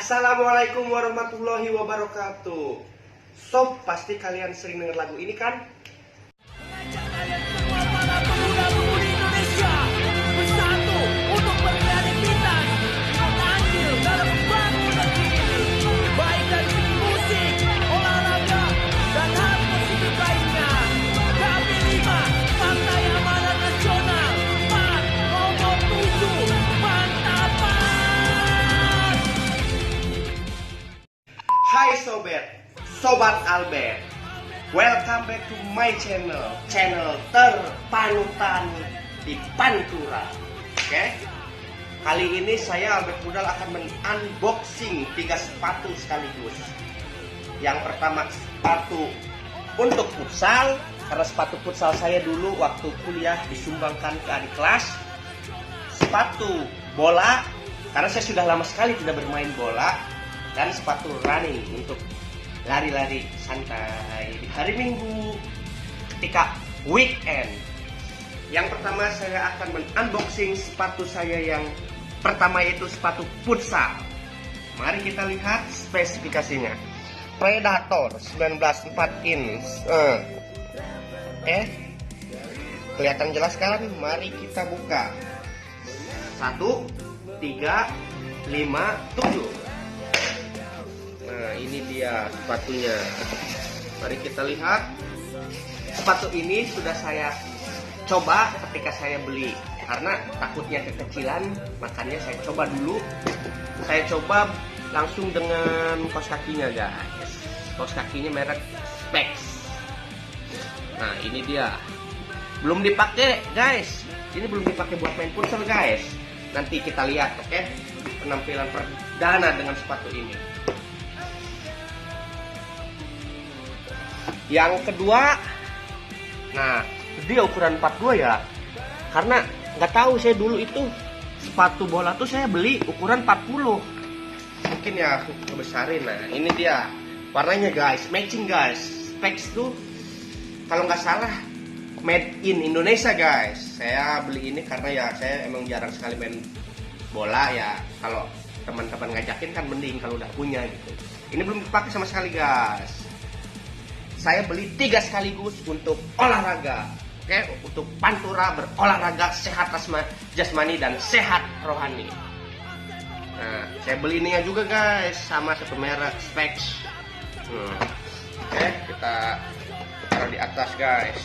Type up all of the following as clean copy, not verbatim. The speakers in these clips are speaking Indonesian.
Assalamualaikum warahmatullahi wabarakatuh. Sob, pasti kalian sering dengar lagu ini kan? Mengajak kalian semua para pemuda-pemudi Indonesia bersatu untuk berkreativitas andil dalam membangun negeri ini, baik dari segi musik, olahraga, dan hal positif lainnya. Kami 5 Partai Amanat Nasional PAN nomor 7 Mantapan. Hai Sobat Albert. Welcome back to my channel terpanutan di Pantura. Oke? Kali ini saya Albert Budal akan men-unboxing 3 sepatu sekaligus. Yang pertama sepatu untuk futsal, karena sepatu futsal saya dulu waktu kuliah disumbangkan ke adik kelas. Sepatu bola, karena saya sudah lama sekali tidak bermain bola. Dan sepatu running untuk lari-lari santai di hari Minggu ketika weekend. Yang pertama saya akan men-unboxing sepatu saya yang pertama, yaitu sepatu futsal. Mari kita lihat spesifikasinya. Predator 19 4 inch. Kelihatan jelas kan? Mari kita buka. 1, 3, 5, 7. Nah, ini dia sepatunya. Mari kita lihat. Sepatu ini sudah saya coba ketika saya beli, karena takutnya kekecilan, makanya saya coba dulu. Saya coba langsung dengan kaos kakinya, guys. Kaos kakinya merek Spex. Nah, ini dia. Belum dipakai, guys. Ini belum dipakai buat main futsal, guys. Nanti kita lihat, oke? Penampilan perdana dengan sepatu ini. Yang kedua, nah dia ukuran 42 ya, karena nggak tahu saya dulu itu sepatu bola tuh saya beli ukuran 40, mungkin ya aku kebesarin. Nah ini dia warnanya, guys, matching, guys. Specs tuh kalau nggak salah made in Indonesia, guys. Saya beli ini karena ya saya emang jarang sekali main bola ya. Kalau teman-teman ngajakin kan mending kalau udah punya gitu. Ini belum dipakai sama sekali, guys. Saya beli 3 sekaligus untuk olahraga, oke? Untuk Pantura berolahraga sehat jasmani dan sehat rohani. Nah, saya beli ininya juga, guys, sama satu merek Specs. Oke, kita taruh di atas, guys.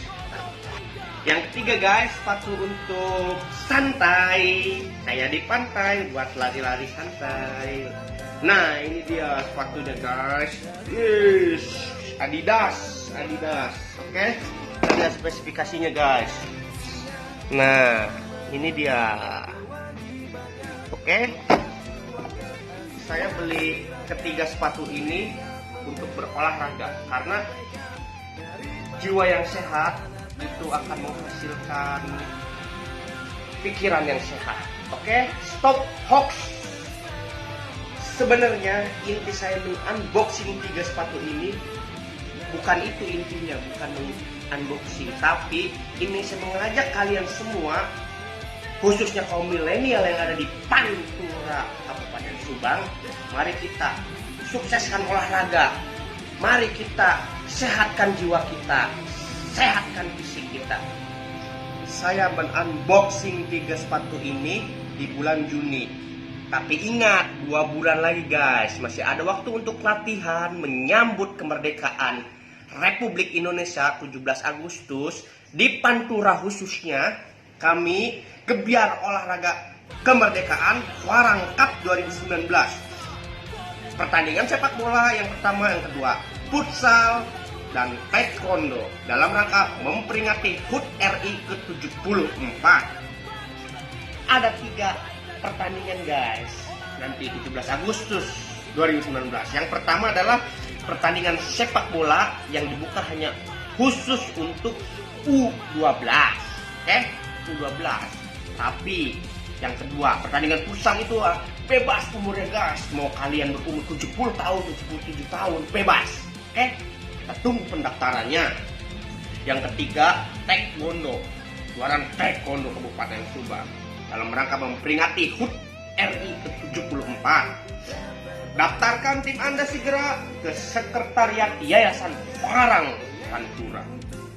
Yang ketiga, guys, sepatu untuk santai. Saya di pantai buat lari-lari santai. Nah, ini dia sepatunya, guys. Yes. Adidas, oke? Ada spesifikasinya, guys. Nah, ini dia, oke? Saya beli ketiga sepatu ini untuk berolahraga, karena jiwa yang sehat itu akan menghasilkan pikiran yang sehat, oke? Stop hoax. Sebenarnya inti saya men-unboxing 3 sepatu ini bukan itu intinya, bukan unboxing, tapi ini saya mengajak kalian semua, khususnya kaum milenial yang ada di Pantura, Kabupaten Subang. Mari kita sukseskan olahraga, mari kita sehatkan jiwa kita, sehatkan fisik kita. Saya men-unboxing 3 sepatu ini di bulan Juni. Tapi ingat, 2 bulan lagi, guys, masih ada waktu untuk latihan menyambut kemerdekaan Republik Indonesia 17 Agustus. Di Pantura khususnya, kami gebiar olahraga kemerdekaan Warang Cup 2019. Pertandingan sepak bola yang pertama, yang kedua futsal dan taekwondo, dalam rangka memperingati HUT RI ke-74. Ada 3 pertandingan, guys, nanti 17 Agustus 2019. Yang pertama adalah pertandingan sepak bola yang dibuka hanya khusus untuk U12, oke? U12. Tapi yang kedua, pertandingan futsal itu bebas umurnya, guys. Mau kalian berumur 70 tahun, 77 tahun, bebas, oke? Kita tunggu pendaftarannya. Yang ketiga, taekwondo, kejuaraan taekwondo Kabupaten Subang, dalam rangka memperingati HUT RI ke-74. Daftarkan tim Anda segera ke Sekretariat Yayasan Parang Pantura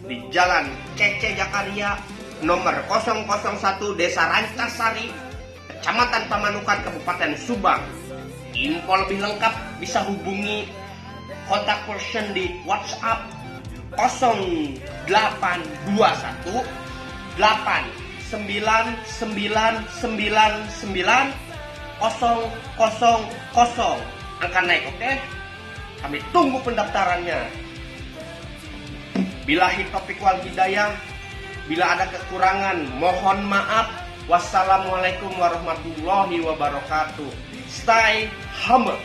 di Jalan Cece Jakaria nomor 001 Desa Rancasari, Kecamatan Pamanukan, Kabupaten Subang. Info lebih lengkap bisa hubungi kontak person di WhatsApp 0821 89999 000 akan naik, oke? Kami tunggu pendaftarannya. Billahi taufiq wal hidayah. Bila ada kekurangan, mohon maaf. Wassalamualaikum warahmatullahi wabarakatuh. Stay humble.